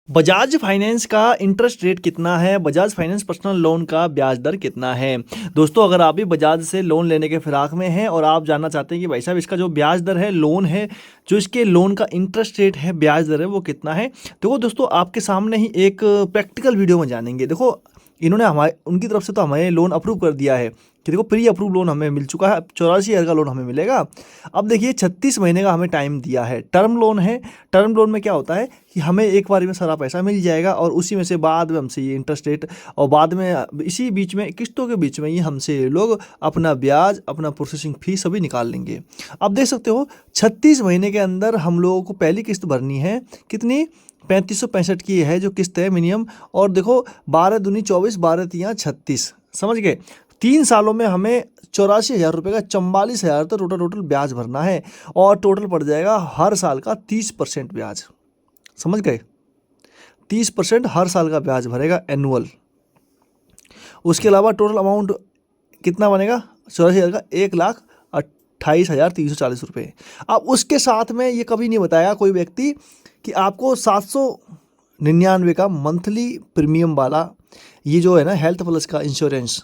Bajaj finance का interest rate कितना है? बजाज फाइनेंस पर्सनल लोन का ब्याज दर कितना है? दोस्तों, अगर आप भी बजाज से लोन लेने के फिराक में हैं और आप जानना चाहते हैं कि भाई साहब इसका जो ब्याज दर है, लोन है, जो इसके लोन का इंटरेस्ट रेट है, ब्याज दर है, वो कितना है, तो वो दोस्तों आपके सामने ही एक प्रैक्टिकल वीडियो में जानेंगे। देखो, इन्होंने हमारे उनकी तरफ से तो हमें लोन अप्रूव कर दिया है कि देखो प्री अप्रूव लोन हमें मिल चुका है। 84,000 का लोन हमें मिलेगा। अब देखिए 36 महीने का हमें टाइम दिया है। टर्म लोन है। टर्म लोन में क्या होता है कि हमें एक बार में सारा पैसा मिल जाएगा और उसी में से बाद में हमसे ये इंटरेस्ट रेट और बाद में इसी बीच में किस्तों के बीच में ये हमसे ये लोग अपना ब्याज, अपना प्रोसेसिंग फीस सभी निकाल लेंगे। अब देख सकते हो 36 महीने के अंदर हम लोगों को पहली किस्त भरनी है। कितनी? 3565 की है जो किस्त है मिनिमम। और देखो 12 दूनी 24, 12 तियाँ 36, समझ गए। 3 सालों में हमें 84,000 रुपये का 44,000 तो टोटल ब्याज भरना है और टोटल पड़ जाएगा हर साल का 30% ब्याज। समझ गए? 30% हर साल का ब्याज भरेगा एनुअल। उसके अलावा टोटल अमाउंट कितना बनेगा? 84,000 का 1,28,340 रुपये। अब उसके साथ में ये कभी नहीं बताया कोई व्यक्ति कि आपको 799 का मंथली प्रीमियम वाला ये जो है ना हेल्थ प्लस का इंश्योरेंस,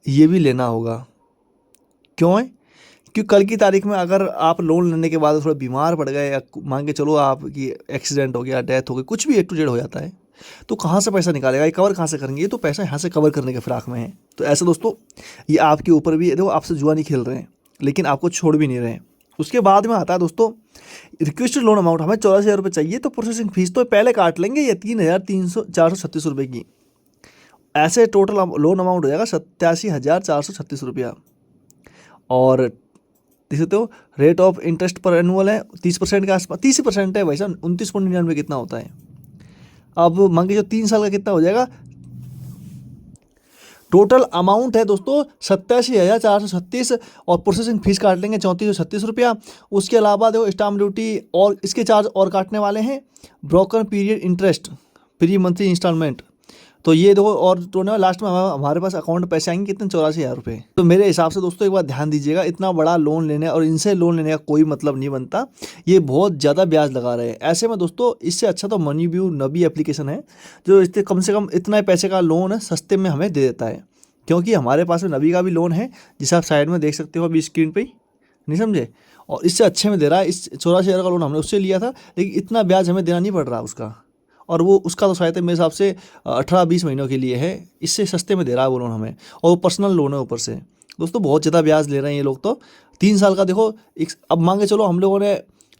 ये भी लेना होगा। क्यों है? क्योंकि कल की तारीख में अगर आप लोन लेने के बाद थोड़ा बीमार पड़ गए या मान के चलो आपकी एक्सीडेंट हो गया, डेथ हो गई, कुछ भी A to Z हो जाता है, तो कहाँ से पैसा निकालेगा? ये कवर कहाँ से करेंगे? ये तो पैसा यहाँ से कवर करने के फिराक में है। तो ऐसे दोस्तों, ये आपके ऊपर भी देखो, आपसे जुआ नहीं खेल रहे हैं लेकिन आपको छोड़ भी नहीं रहे हैं। उसके बाद में आता है दोस्तों रिक्वेस्टेड लोन अमाउंट। हमें 84,000 रुपये चाहिए तो प्रोसेसिंग फीस तो पहले काट लेंगे ये 3,436 रुपये की। ऐसे टोटल लोन अमाउंट हो जाएगा 87,436 रुपया। और देख सकते हो रेट ऑफ इंटरेस्ट पर एनुअल है 30% के आसपास, 30% है भाई साहब। 29.99 कितना होता है? अब मांगे जो 3 साल का कितना हो जाएगा? टोटल अमाउंट है दोस्तों 87,436 और प्रोसेसिंग फीस काट लेंगे 3436 रुपया। उसके अलावा देखो स्टाम्प ड्यूटी और इसके चार्ज और काटने वाले हैं। Broken period interest, pre monthly instalment, तो ये देखो और तो ना लास्ट में हमारे पास अकाउंट में पैसे आएंगे कितने? 84,000 रुपये। तो मेरे हिसाब से दोस्तों एक बार ध्यान दीजिएगा, इतना बड़ा लोन लेने और इनसे लोन लेने का कोई मतलब नहीं बनता। ये बहुत ज़्यादा ब्याज लगा रहे हैं। ऐसे में दोस्तों इससे अच्छा तो मनी व्यू नबी एप्लीकेशन है जो इससे कम से कम इतना पैसे का लोन है सस्ते में हमें दे देता है। क्योंकि हमारे पास में नबी का भी लोन है जिसे आप साइड में देख सकते हो अभी स्क्रीन पर ही, नहीं समझे? और इससे अच्छे में दे रहा है। इस 84,000 का लोन हमने उससे लिया था लेकिन इतना ब्याज हमें देना नहीं पड़ रहा उसका। और वो उसका तो शायद मेरे हिसाब से 18-20 महीनों के लिए है। इससे सस्ते में दे रहा है वो लोन हमें, और वो पर्सनल लोन है ऊपर से। दोस्तों बहुत ज़्यादा ब्याज ले रहे हैं ये लोग तो। 3 साल का देखो अब मांगे चलो हम लोगों ने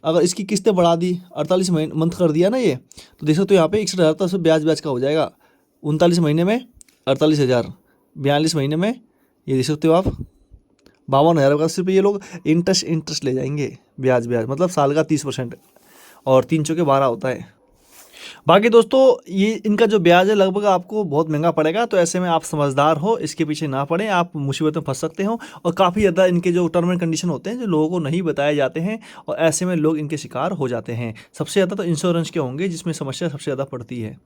अगर इसकी किस्तें बढ़ा दी, 48 मंथ कर दिया ना ये, तो देख सकते हो यहाँ पे 61,000 तो ब्याज का हो जाएगा। 39 महीने में 48,000, 42 महीने में ये देख सकते हो आप 52,000 का सिर्फ ये लोग इंटरेस्ट ले जाएंगे। ब्याज मतलब साल का 30% और 3 चौके 12 होता है। बाकी दोस्तों ये इनका जो ब्याज है लगभग आपको बहुत महंगा पड़ेगा। तो ऐसे में आप समझदार हो, इसके पीछे ना पड़े, आप मुसीबत में फंस सकते हो। और काफ़ी ज़्यादा इनके जो टर्म एंड कंडीशन होते हैं जो लोगों को नहीं बताए जाते हैं और ऐसे में लोग इनके शिकार हो जाते हैं। सबसे ज़्यादा तो इंश्योरेंस के होंगे जिसमें समस्या सबसे ज़्यादा पड़ती है।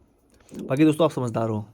बाकी दोस्तों आप समझदार हो।